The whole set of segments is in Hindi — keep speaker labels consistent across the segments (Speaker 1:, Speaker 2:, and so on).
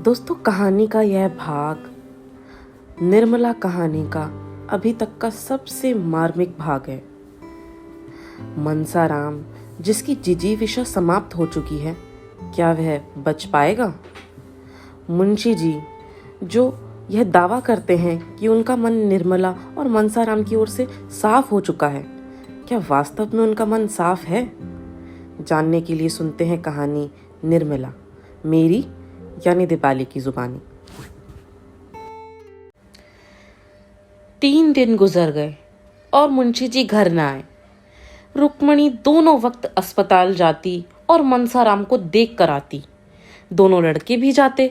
Speaker 1: दोस्तों, कहानी का यह भाग निर्मला कहानी का अभी तक का सबसे मार्मिक भाग है। मनसाराम, जिसकी जिजीविषा समाप्त हो चुकी है, क्या वह बच पाएगा? मुंशी जी, जो यह दावा करते हैं कि उनका मन निर्मला और मनसाराम की ओर से साफ हो चुका है, क्या वास्तव में उनका मन साफ है? जानने के लिए सुनते हैं कहानी निर्मला, मेरी यानी दीपाली की जुबानी। 3 दिन गुजर गए और मुंशी जी घर न आए। रुक्मणी दोनों वक्त अस्पताल जाती और मनसाराम को देख कर आती। दोनों लड़के भी जाते,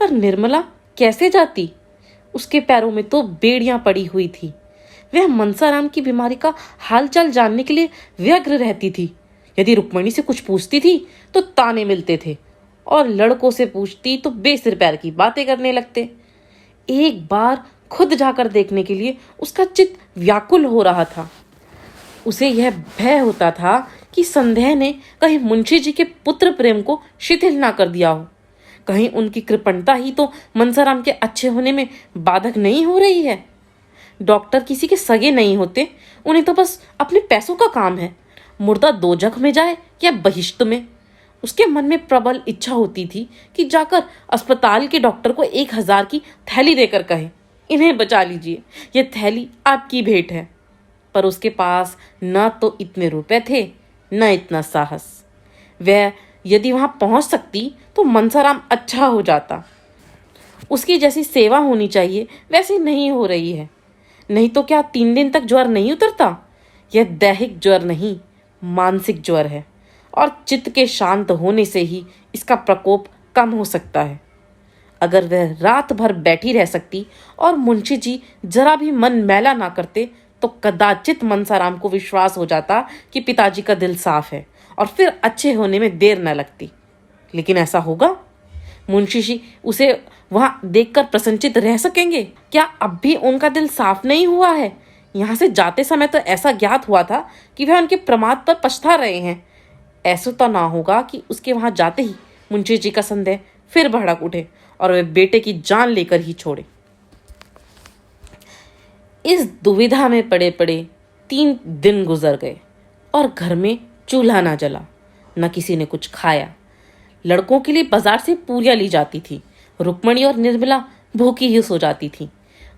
Speaker 1: पर निर्मला कैसे जाती? उसके पैरों में तो बेड़ियां पड़ी हुई थी। वह मनसाराम की बीमारी का हालचाल जानने के लिए व्यग्र रहती थी। यदि रुक्मणी से कुछ पूछती थी तो ताने मिलते थे, और लड़कों से पूछती तो बेसिर पैर की बातें करने लगते। एक बार खुद जाकर देखने के लिए उसका चित्त व्याकुल हो रहा था। उसे यह भय होता था कि संदेह ने कहीं मुंशी जी के पुत्र प्रेम को शिथिल ना कर दिया हो। कहीं उनकी कृपणता ही तो मनसाराम के अच्छे होने में बाधक नहीं हो रही है। डॉक्टर किसी के सगे नहीं होते, उन्हें तो बस अपने पैसों का काम है। मुर्दा दोजख में जाए या बहिश्त में। उसके मन में प्रबल इच्छा होती थी कि जाकर अस्पताल के डॉक्टर को 1000 की थैली देकर कहे, इन्हें बचा लीजिए, यह थैली आपकी भेंट है। पर उसके पास न तो इतने रुपए थे, न इतना साहस। वह यदि वहां पहुंच सकती तो मनसाराम अच्छा हो जाता। उसकी जैसी सेवा होनी चाहिए वैसी नहीं हो रही है। नहीं तो क्या 3 दिन तक ज्वर नहीं उतरता? यह दैहिक ज्वर नहीं, मानसिक ज्वर है, और चित्त के शांत होने से ही इसका प्रकोप कम हो सकता है। अगर वह रात भर बैठी रह सकती और मुंशी जी जरा भी मन मैला ना करते तो कदाचित मनसाराम को विश्वास हो जाता कि पिताजी का दिल साफ है और फिर अच्छे होने में देर न लगती। लेकिन ऐसा होगा? मुंशी जी उसे वहां देखकर प्रसन्नचित रह सकेंगे? क्या अब भी उनका दिल साफ नहीं हुआ है? यहाँ से जाते समय तो ऐसा ज्ञात हुआ था कि वह उनके प्रमाद पर पछता रहे हैं। ऐसा तो ना होगा कि उसके वहां जाते ही मुंशी जी का संदेह फिर भड़क उठे और वे बेटे की जान लेकर ही छोड़े। इस दुविधा में पड़े पड़े 3 दिन गुजर गए और घर में चूल्हा ना जला, न किसी ने कुछ खाया। लड़कों के लिए बाजार से पूरियां ली जाती थी। रुक्मणी और निर्मला भूखी ही सो जाती थी।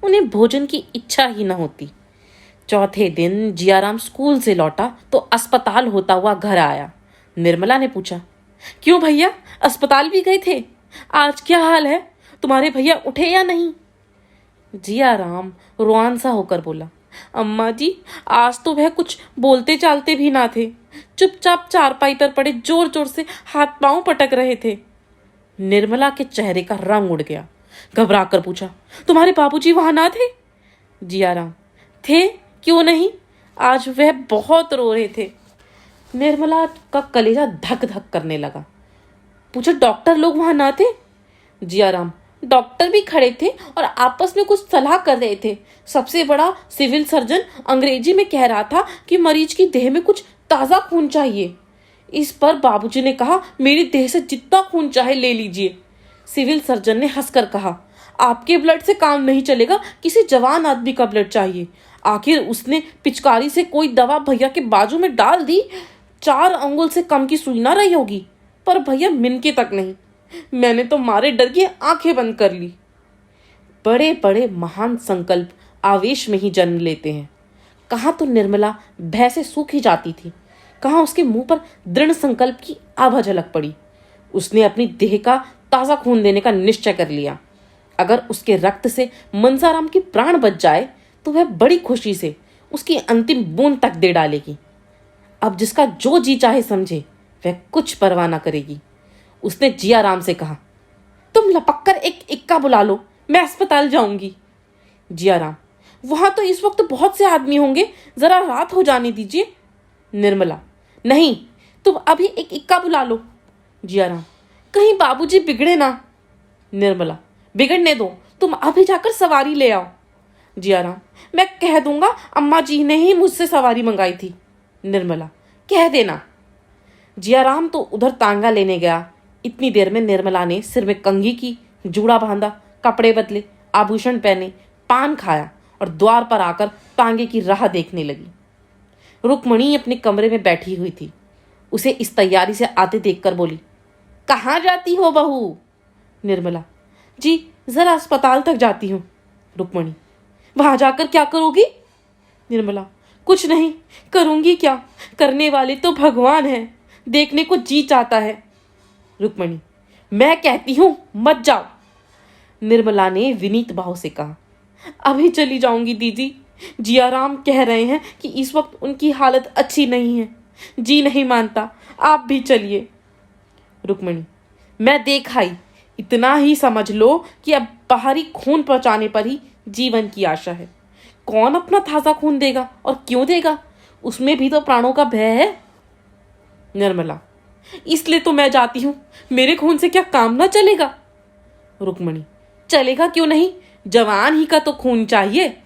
Speaker 1: उन्हें भोजन की इच्छा ही न होती। चौथे दिन जियाराम स्कूल से लौटा तो अस्पताल होता हुआ घर आया। निर्मला ने पूछा, क्यों भैया, अस्पताल भी गए थे? आज क्या हाल है? तुम्हारे भैया उठे या नहीं? जियाराम रुआन सा होकर बोला, अम्मा जी, आज तो वह कुछ बोलते चालते भी ना थे। चुपचाप चारपाई पर पड़े जोर जोर से हाथ पांव पटक रहे थे। निर्मला के चेहरे का रंग उड़ गया। घबरा कर पूछा, तुम्हारे बाबूजी वहां ना थे? जियाराम, थे, क्यों नहीं? आज वह बहुत रो रहे थे। निर्मला का कलेजा धक धक करने लगा। पूछा, डॉक्टर लोग वहां ना थे? जियाराम, डॉक्टर भी खड़े थे और आपस में कुछ सलाह कर रहे थे। सबसे बड़ा सिविल सर्जन अंग्रेजी में कह रहा था कि मरीज की देह में कुछ ताज़ा खून चाहिए। इस पर बाबूजी ने कहा, मेरी देह से जितना खून चाहे ले लीजिए। सिविल सर्जन ने हंसकर कहा, आपके ब्लड से काम नहीं चलेगा, किसी जवान आदमी का ब्लड चाहिए। आखिर उसने पिचकारी से कोई दवा भैया के बाजू में डाल दी। 4 अंगुल से कम की सुई ना रही होगी, पर भैया मिनके तक नहीं। मैंने तो मारे डर के आंखें बंद कर ली। बड़े बड़े महान संकल्प आवेश में ही जन्म लेते हैं। कहाँ तो निर्मला भय से सूख ही जाती थी, कहाँ उसके मुंह पर दृढ़ संकल्प की आभा झलक पड़ी। उसने अपनी देह का ताज़ा खून देने का निश्चय कर लिया। अगर उसके रक्त से मनसाराम की प्राण बच जाए तो वह बड़ी खुशी से उसकी अंतिम बूंद तक दे डालेगी। अब जिसका जो जी चाहे समझे, वह कुछ परवाह न करेगी। उसने जियाराम से कहा, तुम लपक कर एक इक्का बुला लो, मैं अस्पताल जाऊंगी। जियाराम, वहां तो इस वक्त बहुत से आदमी होंगे, जरा रात हो जाने दीजिए। निर्मला, नहीं, तुम अभी एक इक्का बुला लो। जियाराम, कहीं बाबूजी बिगड़े ना। निर्मला, बिगड़ने दो, तुम अभी जाकर सवारी ले आओ। जियाराम, मैं कह दूंगा अम्मा जी ने ही मुझसे सवारी मंगाई थी। निर्मला, कह देना। जियाराम तो उधर तांगा लेने गया। इतनी देर में निर्मला ने सिर में कंघी की जूड़ा बांधा, कपड़े बदले, आभूषण पहने, पान खाया और द्वार पर आकर तांगे की राह देखने लगी। रुक्मणी अपने कमरे में बैठी हुई थी। उसे इस तैयारी से आते देखकर बोली, कहाँ जाती हो बहू? निर्मला, जी जरा अस्पताल तक जाती हूँ। रुक्मणी, वहां जाकर क्या करोगी? निर्मला, कुछ नहीं, करूंगी क्या, करने वाले तो भगवान हैं, देखने को जी चाहता है। रुक्मणी, मैं कहती हूं मत जाओ। निर्मला ने विनीत भाव से कहा, अभी चली जाऊंगी दीदी, जियाराम कह रहे हैं कि इस वक्त उनकी हालत अच्छी नहीं है, जी नहीं मानता, आप भी चलिए। रुक्मणी, मैं देख आई, इतना ही समझ लो कि अब बाहरी खून पहुंचाने पर ही जीवन की आशा है। कौन अपना ताजा खून देगा और क्यों देगा? उसमें भी तो प्राणों का भय है। निर्मला, इसलिए तो मैं जाती हूं, मेरे खून से क्या काम ना चलेगा? रुक्मणी, चलेगा क्यों नहीं, जवान ही का तो खून चाहिए,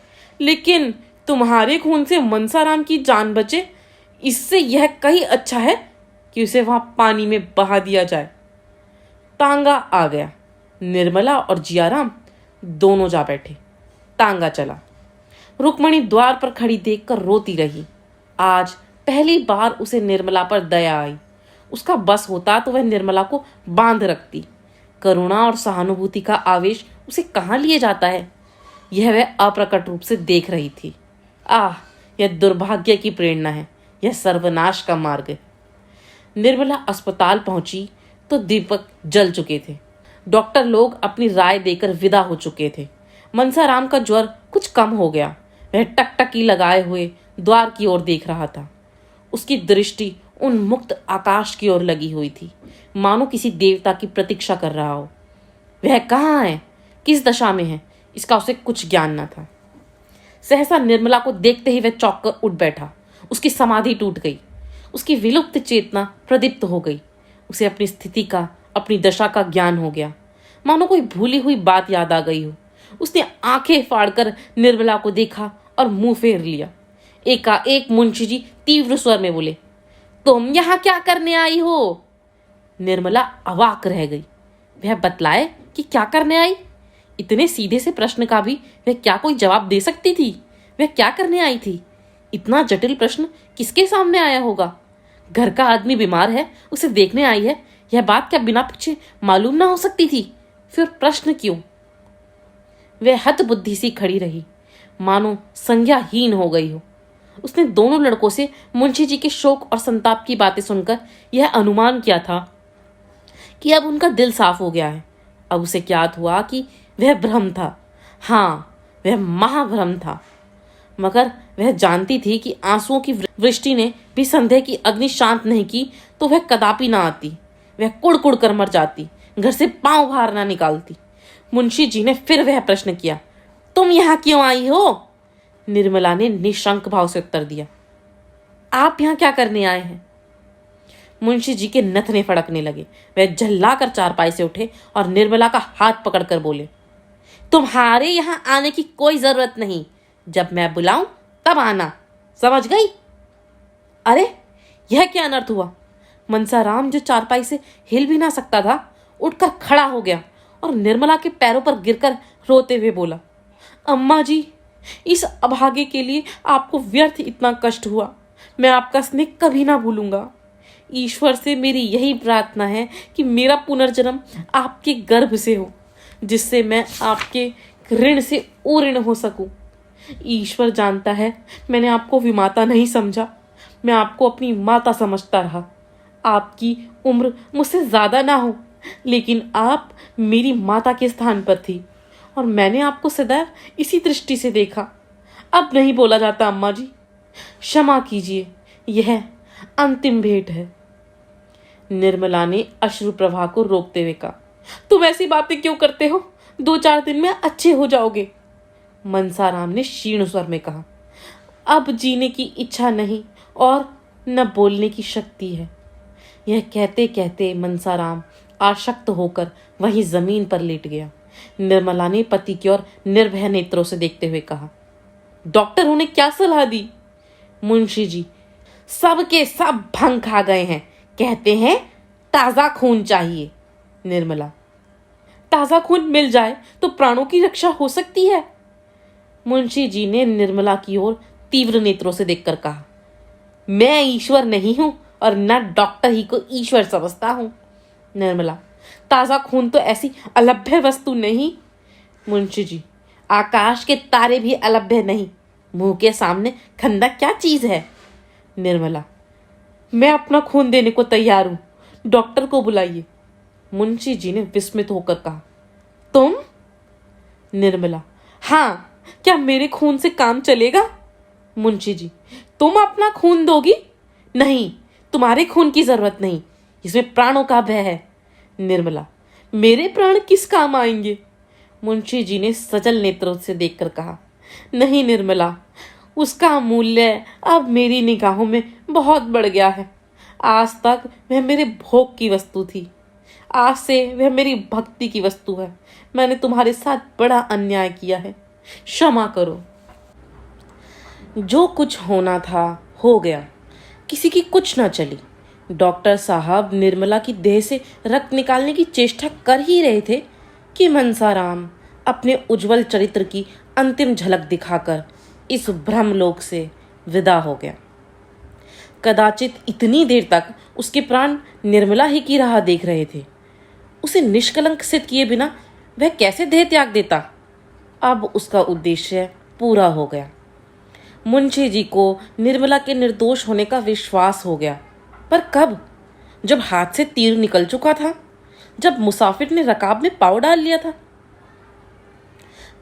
Speaker 1: लेकिन तुम्हारे खून से मनसाराम की जान बचे, इससे यह कहीं अच्छा है कि उसे वहां पानी में बहा दिया जाए। तांगा आ गया। निर्मला और जियाराम दोनों जा बैठे। तांगा चला। रुक्मणी द्वार पर खड़ी देखकर रोती रही। आज पहली बार उसे निर्मला पर दया आई। उसका बस होता तो वह निर्मला को बांध रखती। करुणा और सहानुभूति का आवेश उसे कहाँ लिए जाता है, यह वह अप्रकट रूप से देख रही थी। आह, यह दुर्भाग्य की प्रेरणा है, यह सर्वनाश का मार्ग है। निर्मला अस्पताल पहुंची तो दीपक जल चुके थे। डॉक्टर लोग अपनी राय देकर विदा हो चुके थे। मनसाराम का ज्वर कुछ कम हो गया। वह टकटकी लगाए हुए द्वार की ओर देख रहा था। उसकी दृष्टि उन मुक्त आकाश की ओर लगी हुई थी, मानो किसी देवता की प्रतीक्षा कर रहा हो। वह कहाँ है, किस दशा में है, इसका उसे कुछ ज्ञान न था। सहसा निर्मला को देखते ही वह चौंक कर उठ बैठा। उसकी समाधि टूट गई। उसकी विलुप्त चेतना प्रदीप्त हो गई। उसे अपनी स्थिति का, अपनी दशा का ज्ञान हो गया, मानो कोई भूली हुई बात याद आ गई हो। उसने आंखें फाड़कर निर्मला को देखा और मुंह फेर लिया। एकाएक मुंशी जी तीव्र स्वर में बोले, तुम यहां क्या करने आई हो? निर्मला अवाक रह गई। वह बतलाए कि क्या करने आई? इतने सीधे से प्रश्न का भी वह क्या कोई जवाब दे सकती थी? वह क्या करने आई थी? इतना जटिल प्रश्न किसके सामने आया होगा? घर का आदमी बीमार है, उसे देखने आई है, यह बात क्या बिना पूछे मालूम ना हो सकती थी? फिर प्रश्न क्यों? वह हतबुद्धि सी खड़ी रही, मानो संज्ञाहीन हो गई हो। उसने दोनों लड़कों से मुंशी जी के शोक और संताप की बातें सुनकर यह अनुमान किया था कि अब उनका दिल साफ हो गया है। अब उसे ज्ञात हुआ कि वह भ्रम था। हाँ, वह महाभ्रम था। मगर वह जानती थी कि आंसुओं की वृष्टि ने भी संदेह की अग्नि शांत नहीं की तो वह कदापि ना आती। वह कुड़ कुड़ कर मर जाती, घर से पांव बाहर ना निकालती। मुंशी जी ने फिर वह प्रश्न किया, तुम यहाँ क्यों आई हो? निर्मला ने निशंक भाव से उत्तर दिया, आप यहाँ क्या करने आए हैं? मुंशी जी के नथने फड़कने लगे। वह झल्लाकर चारपाई से उठे और निर्मला का हाथ पकड़कर बोले, तुम्हारे यहाँ आने की कोई जरूरत नहीं, जब मैं बुलाऊं तब आना, समझ गई? अरे, यह क्या अनर्थ हुआ? मनसाराम जो चारपाई से हिल भी ना सकता था, उठकर खड़ा हो गया और निर्मला के पैरों पर गिरकर रोते हुए बोला, अम्मा जी, इस अभागे के लिए आपको व्यर्थ इतना कष्ट हुआ। मैं आपका स्नेह कभी ना भूलूंगा। ईश्वर से मेरी यही प्रार्थना है कि मेरा पुनर्जन्म आपके गर्भ से हो, जिससे मैं आपके ऋण से उऋण हो सकूं। ईश्वर जानता है, मैंने आपको विमाता नहीं समझा, मैं आपको अपनी माता समझता रहा। आपकी उम्र मुझसे ज़्यादा ना हो, लेकिन आप मेरी माता के स्थान पर थी और मैंने आपको सदैव इसी दृष्टि से देखा। अब नहीं बोला जाता अम्मा जी, क्षमा कीजिए, यह अंतिम भेंट है। निर्मला ने अश्रु प्रवाह को रोकते हुए कहा, तुम ऐसी बातें क्यों करते हो? 2-4 दिन में अच्छे हो जाओगे। मनसाराम ने क्षीण स्वर में कहा, अब जीने की इच्छा नहीं और न बोलने की शक्ति है। यह कहते कहते मनसाराम आशक्त होकर वहीं जमीन पर लेट गया। निर्मला ने पति की ओर निर्भय नेत्रों से देखते हुए कहा, डॉक्टरों ने क्या सलाह दी? मुंशी जी, सब के सब भंग खा गए हैं, कहते हैं ताजा खून चाहिए। निर्मला, ताज़ा खून मिल जाए तो प्राणों की रक्षा हो सकती है। मुंशी जी ने निर्मला की ओर तीव्र नेत्रों से देखकर कहा, मैं ईश्वर नहीं हूं और न डॉक्टर ही को ईश्वर समझता हूं। निर्मला, ताज़ा खून तो ऐसी अलभ्य वस्तु नहीं। मुंशी जी, आकाश के तारे भी अलभ्य नहीं, मुंह के सामने खंडक क्या चीज है। निर्मला, मैं अपना खून देने को तैयार हूं, डॉक्टर को बुलाइए। मुंशी जी ने विस्मित होकर कहा, तुम? निर्मला, हाँ, क्या मेरे खून से काम चलेगा? मुंशी जी, तुम अपना खून दोगी? नहीं, तुम्हारे खून की जरूरत नहीं, इसमें प्राणों का भय है। निर्मला, मेरे प्राण किस काम आएंगे? मुंशी जी ने सजल नेत्रों से देखकर कहा, नहीं निर्मला, उसका मूल्य अब मेरी निगाहों में बहुत बढ़ गया है। आज तक वह मेरे भोग की वस्तु थी, आज से वह मेरी भक्ति की वस्तु है। मैंने तुम्हारे साथ बड़ा अन्याय किया है, क्षमा करो। जो कुछ होना था हो गया, किसी की कुछ न चली। डॉक्टर साहब निर्मला की देह से रक्त निकालने की चेष्टा कर ही रहे थे कि मनसाराम अपने उज्जवल चरित्र की अंतिम झलक दिखाकर इस भ्रमलोक से विदा हो गया। कदाचित इतनी देर तक उसके प्राण निर्मला ही की राह देख रहे थे। उसे निष्कलंक सिद्ध किए बिना वह कैसे देह त्याग देता? अब उसका उद्देश्य पूरा हो गया। मुंशी जी को निर्मला के निर्दोष होने का विश्वास हो गया, पर कब? जब हाथ से तीर निकल चुका था, जब मुसाफिर ने रकाब में पाँव डाल लिया था।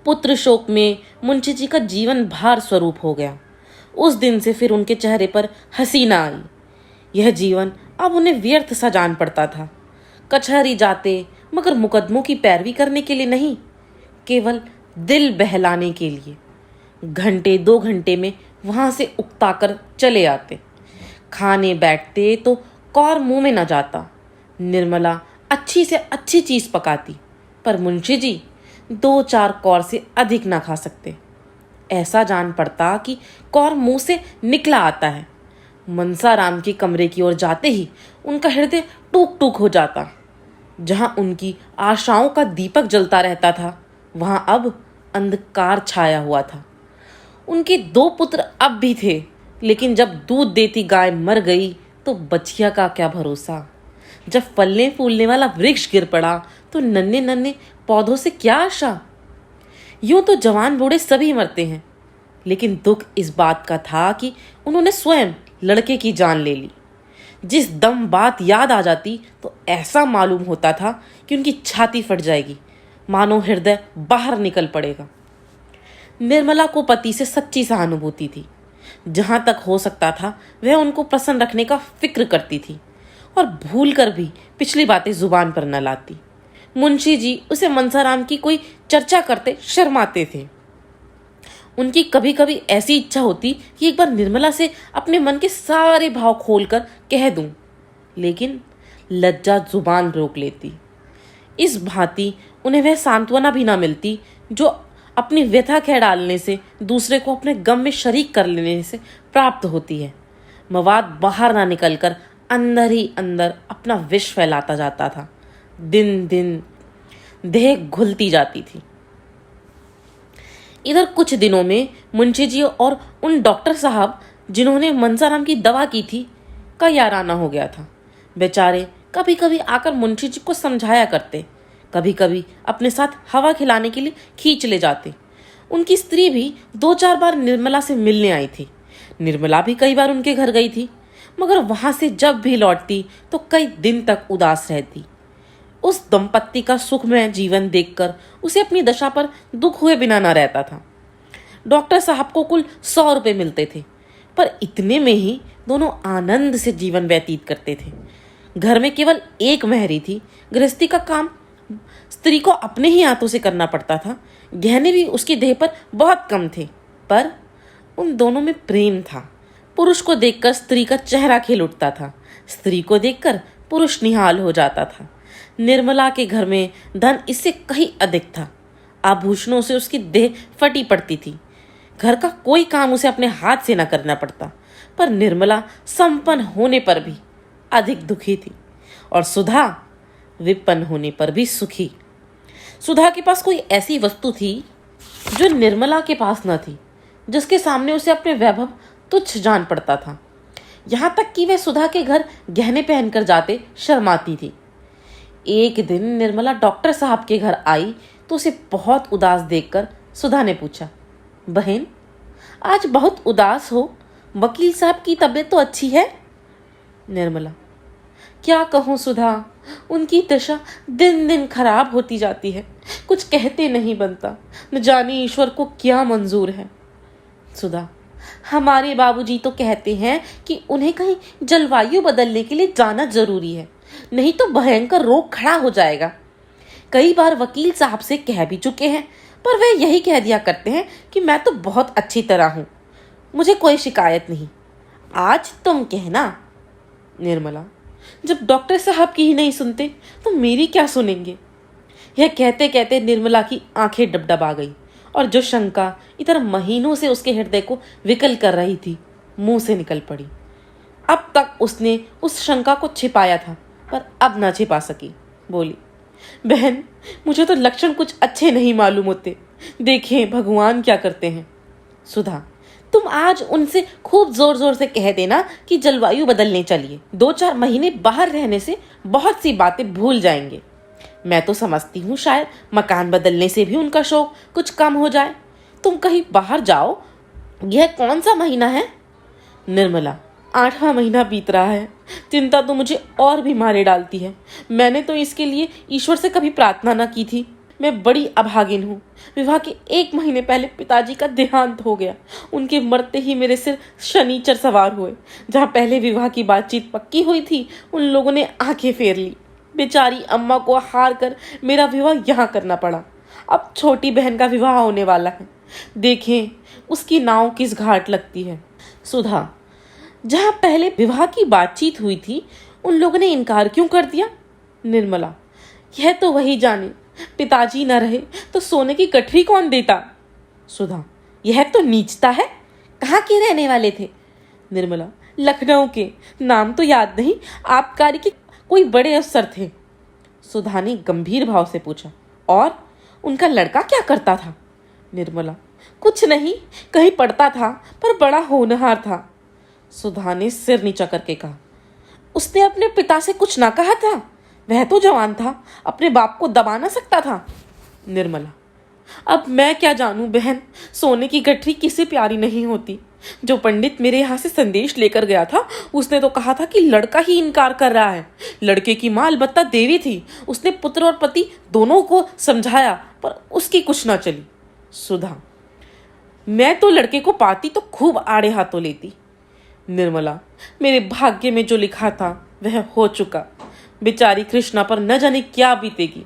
Speaker 1: पुत्र शोक में मुंशी जी का जीवन भार स्वरूप हो गया। उस दिन से फिर उनके चेहरे पर हंसी न आई। यह जीवन अब उन्हें व्यर्थ सा जान पड़ता था। कचहरी जाते, मगर मुकदमों की पैरवी करने के लिए नहीं, केवल दिल बहलाने के लिए। घंटे 2 घंटे में वहां से उकताकर चले आते। खाने बैठते तो कौर मुंह में न जाता। निर्मला अच्छी से अच्छी चीज पकाती, पर मुंशी जी 2-4 कौर से अधिक ना खा सकते। ऐसा जान पड़ता कि कौर मुंह से निकला आता है। मनसाराम के कमरे की ओर जाते ही उनका हृदय टूक टूक हो जाता। जहां उनकी आशाओं का दीपक जलता रहता था, वहां अब अंधकार छाया हुआ था। उनके 2 पुत्र अब भी थे, लेकिन जब दूध देती गाय मर गई तो बछिया का क्या भरोसा। जब फलने फूलने वाला वृक्ष गिर पड़ा तो नन्हे नन्हे पौधों से क्या आशा। यूं तो जवान बूढ़े सभी मरते हैं, लेकिन दुख इस बात का था कि उन्होंने स्वयं लड़के की जान ले ली। जिस दम बात याद आ जाती तो ऐसा मालूम होता था कि उनकी छाती फट जाएगी, मानो हृदय बाहर निकल पड़ेगा। निर्मला को पति से सच्ची सहानुभूति थी। जहां तक हो सकता था वह उनको प्रसन्न रखने का फिक्र करती थी और भूल कर भी पिछली बातें जुबान पर न लाती। मुंशी जी उसे मनसाराम की कोई चर्चा करते शर्माते थे। उनकी कभी कभी ऐसी इच्छा होती कि एक बार निर्मला से अपने मन के सारे भाव खोलकर कह दूं, लेकिन लज्जा जुबान रोक लेती। इस भांति उन्हें वह सांत्वना भी ना मिलती जो अपनी व्यथा कह डालने से, दूसरे को अपने गम में शरीक कर लेने से प्राप्त होती है। मवाद बाहर ना निकलकर अंदर ही अंदर अपना विष फैलाता जाता था। दिन दिन देह घुलती जाती थी। इधर कुछ दिनों में मुंशी जी और उन डॉक्टर साहब जिन्होंने मनसाराम की दवा की थी का याराना हो गया था। बेचारे कभी कभी आकर मुंशी जी को समझाया करते, कभी कभी अपने साथ हवा खिलाने के लिए खींच ले जाते। उनकी स्त्री भी 2-4 बार निर्मला से मिलने आई थी। निर्मला भी कई बार उनके घर गई थी, मगर वहां से जब भी लौटती तो कई दिन तक उदास रहती। उस दंपत्ति का सुखमय जीवन देखकर उसे अपनी दशा पर दुख हुए बिना न रहता था। डॉक्टर साहब को कुल 100 रुपये मिलते थे, पर इतने में ही दोनों आनंद से जीवन व्यतीत करते थे। घर में केवल एक महरी थी। गृहस्थी का काम स्त्री को अपने ही हाथों से करना पड़ता था। गहने भी उसकी देह पर बहुत कम थे, पर उन दोनों में प्रेम था। पुरुष को देखकर स्त्री का चेहरा खिल उठता था, स्त्री को देखकर पुरुष निहाल हो जाता था। निर्मला के घर में धन इससे कहीं अधिक था। आभूषणों से उसकी देह फटी पड़ती थी। घर का कोई काम उसे अपने हाथ से न करना पड़ता, पर निर्मला संपन्न होने पर भी अधिक दुखी थी और सुधा विपन्न होने पर भी सुखी। सुधा के पास कोई ऐसी वस्तु थी जो निर्मला के पास न थी, जिसके सामने उसे अपने वैभव तुच्छ जान पड़ता था। यहाँ तक कि वह सुधा के घर गहने पहनकर जाते शर्माती थी। एक दिन निर्मला डॉक्टर साहब के घर आई तो उसे बहुत उदास देखकर सुधा ने पूछा, बहन आज बहुत उदास हो, वकील साहब की तबीयत तो अच्छी है? निर्मला, क्या कहूँ सुधा, उनकी दशा दिन दिन खराब होती जाती है, कुछ कहते नहीं बनता, न जाने ईश्वर को क्या मंजूर है। सुधा, हमारे बाबूजी तो कहते हैं कि उन्हें कहीं जलवायु बदलने के लिए जाना जरूरी है, नहीं तो भयंकर रोग खड़ा हो जाएगा। कई बार वकील साहब से कह भी चुके हैं, पर वे यही कह दिया करते हैं कि मैं तो बहुत अच्छी तरह हूँ, मुझे कोई शिकायत नहीं। आज तुम कहना। निर्मला, जब डॉक्टर साहब की ही नहीं सुनते तो मेरी क्या सुनेंगे? यह कहते कहते निर्मला की आंखें डबडबा गई और जो शंका इधर महीनों से उसके हृदय को विकल कर रही थी मुंह से निकल पड़ी। अब तक उसने उस शंका को छिपाया था, पर अब ना छिपा सकी। बोली, बहन मुझे तो लक्षण कुछ अच्छे नहीं मालूम होते, देखें भगवान क्या करते हैं। सुधा, तुम आज उनसे खूब जोर जोर से कह देना कि जलवायु बदलने चलिए, 2-4 महीने बाहर रहने से बहुत सी बातें भूल जाएंगे। मैं तो समझती हूँ शायद मकान बदलने से भी उनका शौक कुछ कम हो जाए। तुम कहीं बाहर जाओ। यह कौन सा महीना है? निर्मला, 8वां महीना बीत रहा है। चिंता तो मुझे और भी मारे डालती है। मैंने तो इसके लिए ईश्वर से कभी प्रार्थना न की थी। मैं बड़ी अभागिन हूँ। विवाह के 1 महीने पहले पिताजी का देहांत हो गया। उनके मरते ही मेरे सिर शनिचर सवार हुए। जहाँ पहले विवाह की बातचीत पक्की हुई थी, उन लोगों ने आंखें फेर ली। बेचारी अम्मा को हार कर मेरा विवाह यहाँ करना पड़ा। अब छोटी बहन का विवाह होने वाला है, देखें उसकी नाव किस घाट लगती है। सुधा, जहाँ पहले विवाह की बातचीत हुई थी, उन लोगों ने इनकार क्यों कर दिया? निर्मला, यह तो वही जाने, पिताजी न रहे तो सोने की गठरी कौन देता? सुधा, यह तो नीचता है। कहाँ के रहने वाले थे? निर्मला, लखनऊ के, नाम तो याद नहीं, आबकारी के कोई बड़े अफसर थे। सुधा ने गंभीर भाव से पूछा, और उनका लड़का क्या करता था? निर्मला, कुछ नहीं, कहीं पढ़ता था, पर बड़ा होनहार था। सुधा ने सिर नीचा करके कहा, उसने अपने पिता से कुछ ना कहा था? वह तो जवान था, अपने बाप को दबा ना सकता था। निर्मला, अब मैं क्या जानूं बहन, सोने की गठरी किसी प्यारी नहीं होती। जो पंडित मेरे यहाँ से संदेश लेकर गया था, उसने तो कहा था कि लड़का ही इनकार कर रहा है। लड़के की माँ अलबत्ता देवी थी। उसने पुत्र और पति दोनों को समझाया, पर उसकी कुछ ना चली। सुधा, मैं तो लड़के को पाती तो खूब आड़े हाथों लेती। निर्मला, मेरे भाग्य में जो लिखा था वह हो चुका। बेचारी कृष्णा पर न जाने क्या बीतेगी।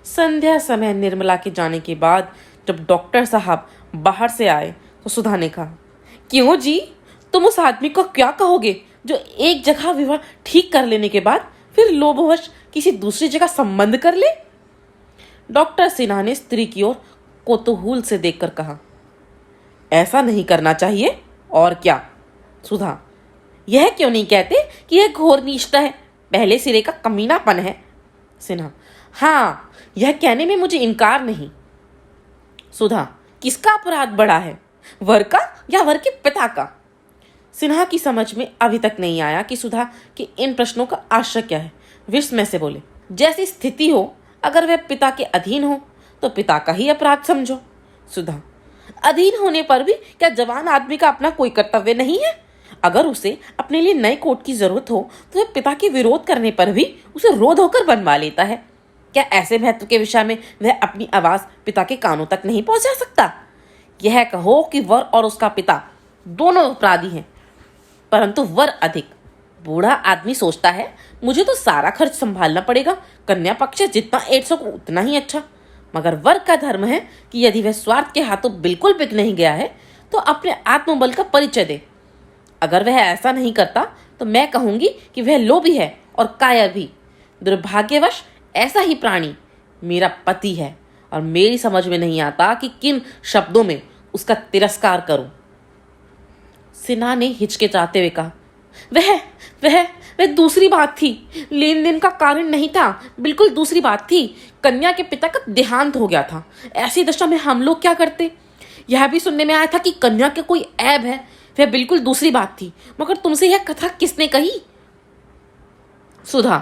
Speaker 1: संध्या समय निर्मला के जाने के बाद जब डॉक्टर साहब बाहर से आए तो सुधा ने कहा, क्यों जी, तुम उस आदमी को क्या कहोगे जो एक जगह विवाह ठीक कर लेने के बाद फिर लोभवश किसी दूसरी जगह संबंध कर ले? डॉक्टर सिन्हा ने स्त्री की ओर कौतूहल से देखकर कहा, ऐसा नहीं करना चाहिए। और क्या? सुधा, यह क्यों नहीं कहते कि यह घोर नीचता है, पहले सिरे का कमीनापन है? सिन्हा, हाँ, यह कहने में मुझे इनकार नहीं। सुधा, किसका अपराध बड़ा है, वर का या वर के पिता का? सिन्हा की समझ में अभी तक नहीं आया कि सुधा के इन प्रश्नों का आशय क्या है। विस्मय से बोले, जैसी स्थिति हो, अगर वह पिता के अधीन हो तो पिता का ही अपराध समझो। सुधा, अधीन होने पर भी क्या जवान आदमी का अपना कोई कर्तव्य नहीं है? अगर उसे अपने लिए नए कोट की जरूरत हो तो वह पिता के विरोध करने पर भी उसे रोध होकर बनवा लेता है। क्या ऐसे महत्व के विषय में वह अपनी आवाज पिता के कानों तक नहीं पहुंचा सकता? यह कहो कि वर और उसका पिता दोनों अपराधी हैं, परंतु वर अधिक। बूढ़ा आदमी सोचता है, मुझे तो सारा खर्च संभालना पड़ेगा, कन्या पक्ष जितना 800 को उतना ही अच्छा। मगर वर का धर्म है कि यदि वह स्वार्थ के हाथों बिल्कुल बिक नहीं गया है तो अपने आत्मबल का परिचय दे। अगर वह ऐसा नहीं करता तो मैं कहूंगी कि वह लोभी है और कायर भी। दुर्भाग्यवश ऐसा ही प्राणी मेरा पति है और मेरी समझ में नहीं आता कि किन शब्दों में उसका तिरस्कार करूं। सिन्हा ने हिचकिचाते हुए कहा, वह वह वह दूसरी बात थी, लेन देन का कारण नहीं था, बिल्कुल दूसरी बात थी। कन्या के पिता का देहांत हो गया था। ऐसी दशा में हम लोग क्या करते? यह भी सुनने में आया था कि कन्या के कोई ऐब है, वह बिल्कुल दूसरी बात थी। मगर तुमसे यह कथा किसने कही? सुधा,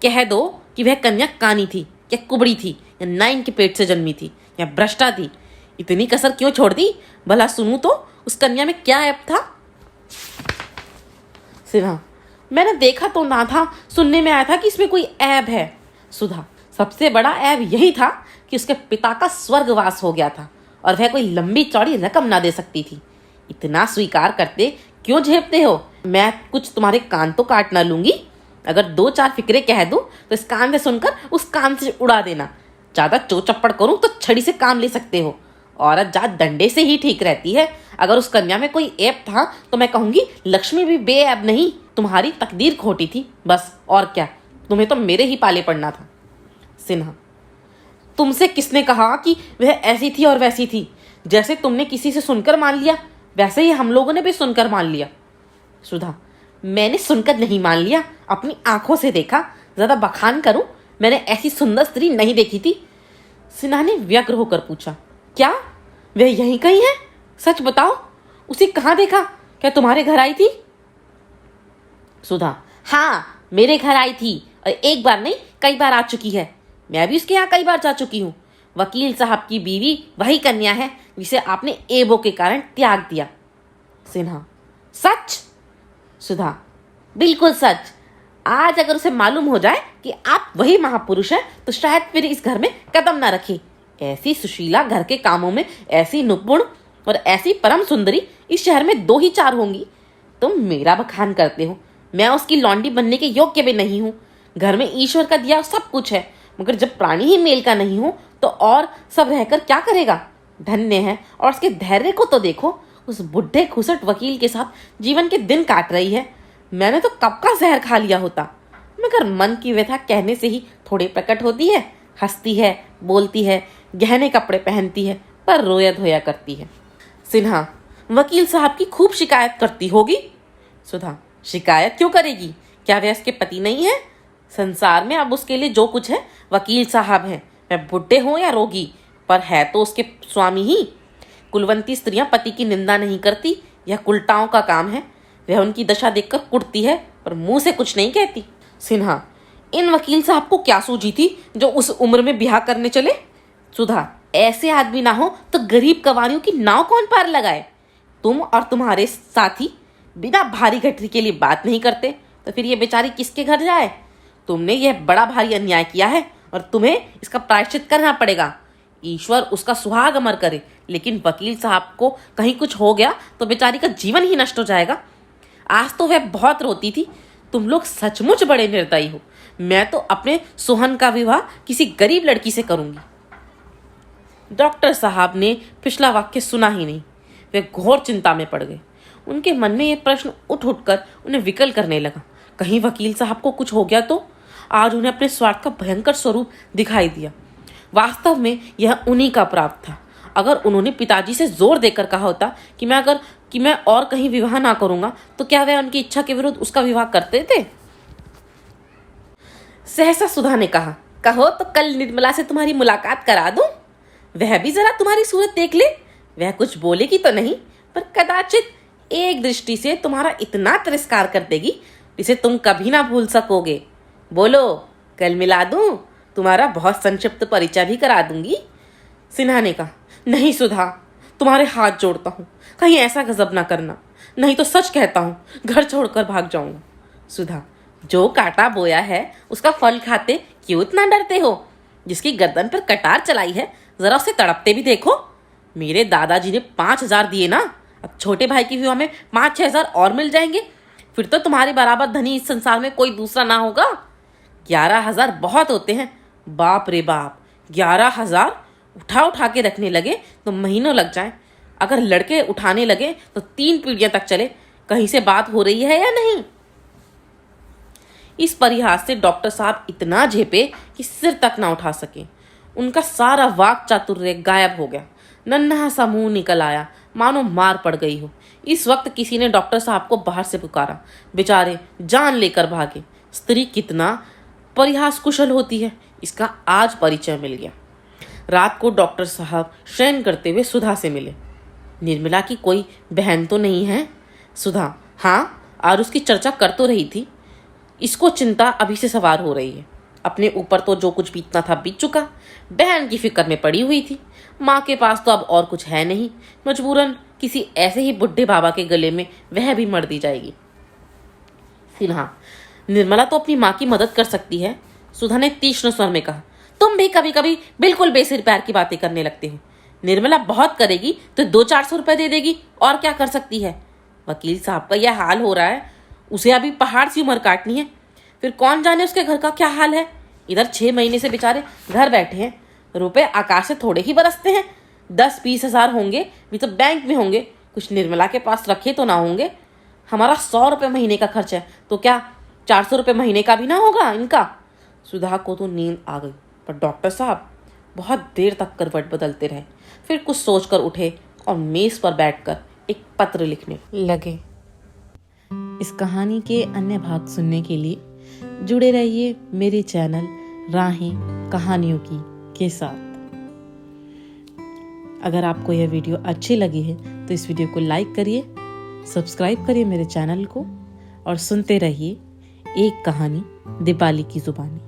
Speaker 1: कह दो कि वह कन्या कानी थी या कुबड़ी थी या नाइन के पेट से जन्मी थी या भ्रष्टा थी। इतनी कसर क्यों छोड़ दी? भला सुनूं तो उस कन्या में क्या ऐब था? सिन्हा, मैंने देखा तो ना था, सुनने में आया था कि इसमें कोई ऐब है। सुधा, सबसे बड़ा ऐब यही था कि उसके पिता का स्वर्गवास हो गया था और वह कोई लंबी चौड़ी रकम ना दे सकती थी। इतना स्वीकार करते क्यों झेपते हो? मैं कुछ तुम्हारे कान तो काट ना लूंगी। अगर दो चार फिक्रे कह दूं तो इस कान से सुनकर उस कान से उड़ा देना। ज्यादा चौचप्पड़ करूं तो छड़ी से काम ले सकते हो। औरत जात डंडे से ही ठीक रहती है। अगर उस कन्या में कोई ऐब था तो मैं कहूंगी लक्ष्मी भी बेऐब नहीं। तुम्हारी तकदीर खोटी थी बस, और क्या। तुम्हें तो मेरे ही पाले पड़ना था। सिन्हा, तुमसे किसने कहा कि वह ऐसी थी और वैसी थी? जैसे तुमने किसी से सुनकर मान लिया वैसे ही हम लोगों ने भी सुनकर मान लिया। सुधा, मैंने सुनकर नहीं मान लिया, अपनी आंखों से देखा। ज्यादा बखान करूं, मैंने ऐसी सुंदर स्त्री नहीं देखी थी। सिन्हा ने व्यग्र होकर पूछा, क्या वह यहीं कहीं है? सच बताओ, उसे कहाँ देखा? क्या तुम्हारे घर आई थी? सुधा, हाँ, मेरे घर आई थी और एक बार नहीं कई बार आ चुकी है। मैं भी उसके यहाँ कई बार जा चुकी हूँ। वकील साहब की बीवी वही कन्या है जिसे आपने एबो के कारण त्याग दिया। सिन्हा, सच? सुधा, बिल्कुल सच। आज अगर उसे मालूम हो जाए कि आप वही महापुरुष हैं तो शायद फिर इस घर में कदम ना रखे। ऐसी सुशीला घर के कामों में, ऐसी निपुण और ऐसी परम सुंदरी इस शहर में दो ही चार होंगी। तुम मेरा बखान करते हो। मैं उसकी लौंडी बनने के योग्य भी नहीं हूँ। घर में ईश्वर का दिया सब कुछ है, मगर जब प्राणी ही मेल का नहीं हो तो और सब रहकर क्या करेगा? धन्य है। और उसके धैर्य को तो देखो, उस बुढ़े खुसट वकील के साथ जीवन के दिन काट रही है। मैंने तो कब का जहर खा लिया होता, मगर मन की व्यथा कहने से ही थोड़ी प्रकट होती है। हंसती है, बोलती है, गहने कपड़े पहनती है, पर रोया धोया करती है। सिन्हा, वकील साहब की खूब शिकायत करती होगी। सुधा, शिकायत क्यों करेगी? क्या वह उसके पति नहीं है? संसार में अब उसके लिए जो कुछ है वकील साहब हैं। वह बुढ़े हों या रोगी, पर है तो उसके स्वामी ही। कुलवंती स्त्रियां पति की निंदा नहीं करती, यह कुलटाओं का काम है। वह उनकी दशा देखकर कुटती है पर मुंह से कुछ नहीं कहती। सिन्हा, इन वकील साहब को क्या सूझी थी जो उस उम्र में ब्याह करने चले? सुधा, ऐसे आदमी ना हो तो गरीब कवारियों की नाव कौन पार लगाए? तुम और तुम्हारे साथी बिना भारी घटरी के लिए बात नहीं करते तो फिर ये बेचारी किसके घर जाए? तुमने यह बड़ा भारी अन्याय किया है और तुम्हें इसका प्रायश्चित करना पड़ेगा। ईश्वर उसका सुहाग अमर करे, लेकिन वकील साहब को कहीं कुछ हो गया तो बेचारी का जीवन ही नष्ट हो जाएगा। आज तो वह बहुत रोती थी। तुम लोग सचमुच बड़े निर्दयी हो। मैं तो अपने सोहन का विवाह किसी गरीब लड़की से करूंगी। डॉक्टर साहब ने पिछला वाक्य सुना ही नहीं। वे घोर चिंता में पड़ गए। उनके मन में यह प्रश्न उठ उठकर उन्हें विकल करने लगा। कहीं वकील साहब को कुछ हो गया तो? आज उन्हें अपने स्वार्थ का भयंकर स्वरूप दिखाई दिया। वास्तव में यह उन्हीं का अपराध था। अगर उन्होंने पिताजी से जोर देकर कहा होता कि मैं और कहीं विवाह ना करूंगा, तो क्या वह उनकी इच्छा के विरुद्ध उसका विवाह करते थे? सहसा सुधा ने कहा, कहो तो कल निर्मला से तुम्हारी मुलाकात करा दूं? वह भी जरा तुम्हारी सूरत देख ले। वह कुछ बोलेगी तो नहीं, पर कदाचित एक दृष्टि से तुम्हारा इतना तिरस्कार कर देगी जिसे तुम कभी ना भूल सकोगे। बोलो, कल मिला दूं? तुम्हारा बहुत संक्षिप्त परिचय भी करा दूंगी। सिन्हा ने कहा, नहीं सुधा, तुम्हारे हाथ जोड़ता हूँ, कहीं ऐसा गजब ना करना, नहीं तो सच कहता हूँ घर छोड़कर भाग जाऊंगा। सुधा, जो कांटा बोया है उसका फल खाते क्यों इतना डरते हो? जिसकी गर्दन पर कटार चलाई है जरा उसे तड़पते भी देखो। मेरे दादाजी ने 5,000 दिए ना, अब छोटे भाई की विवाह में 5-6 हजार और मिल जाएंगे। फिर तो तुम्हारे बराबर धनी इस संसार में कोई दूसरा ना होगा। 11,000 बहुत होते हैं। बाप रे बाप, 11,000 उठा उठा के रखने लगे तो महीनों लग जाए। अगर लड़के उठाने लगे तो 3 पीढ़ियां तक चले। कहीं से बात हो रही है या नहीं? इस परिहास से डॉक्टर साहब इतना झेपे कि सिर तक ना उठा सके। उनका सारा वाक चातुर्य गायब हो गया। नन्हा सा मुंह निकल आया, मानो मार पड़ गई हो। इस वक्त किसी ने डॉक्टर साहब को बाहर से पुकारा। बेचारे जान लेकर भागे। स्त्री कितना परिहास कुशल होती है, इसका आज परिचय मिल गया। रात को डॉक्टर साहब शयन करते हुए सुधा से मिले। निर्मला की कोई बहन तो नहीं है? सुधा हाँ, और उसकी चर्चा कर तो रही थी। इसको चिंता अभी से सवार हो रही है। अपने ऊपर तो जो कुछ बीतना था बीत चुका, बहन की फिक्र में पड़ी हुई थी। माँ के पास तो अब और कुछ है नहीं, मजबूरन किसी ऐसे ही बुढ़े बाबा के गले में वह भी मर दी जाएगी। फिर हाँ, निर्मला तो अपनी माँ की मदद कर सकती है, सुधा ने तीक्ष्ण स्वर में कहा। तुम भी कभी कभी बिल्कुल बेसिर प्यार की बातें करने लगते हो। निर्मला बहुत करेगी तो 200-400 रुपए दे देगी, और क्या कर सकती है। वकील साहब का यह हाल हो रहा है, उसे अभी पहाड़ सी उम्र काटनी है, फिर कौन जाने उसके घर का क्या हाल है। इधर 6 महीने से बेचारे घर बैठे हैं, रुपए आकाश से थोड़े ही बरसते हैं। 10-20 हजार होंगे भी तो बैंक में होंगे, कुछ निर्मला के पास रखे तो ना होंगे। हमारा 100 रुपये महीने का खर्च है, तो क्या 400 रुपये महीने का भी ना होगा इनका। सुधा को तो नींद आ गई, पर डॉक्टर साहब बहुत देर तक करवट बदलते रहे। फिर कुछ सोचकर उठे और मेज पर बैठकर एक पत्र लिखने लगे। इस कहानी के अन्य भाग सुनने के लिए जुड़े रहिए मेरे चैनल राहें कहानियों की के साथ। अगर आपको यह वीडियो अच्छी लगी है तो इस वीडियो को लाइक करिए, सब्सक्राइब करिए मेरे चैनल को और सुनते रहिए एक कहानी दीपाली की जुबानी।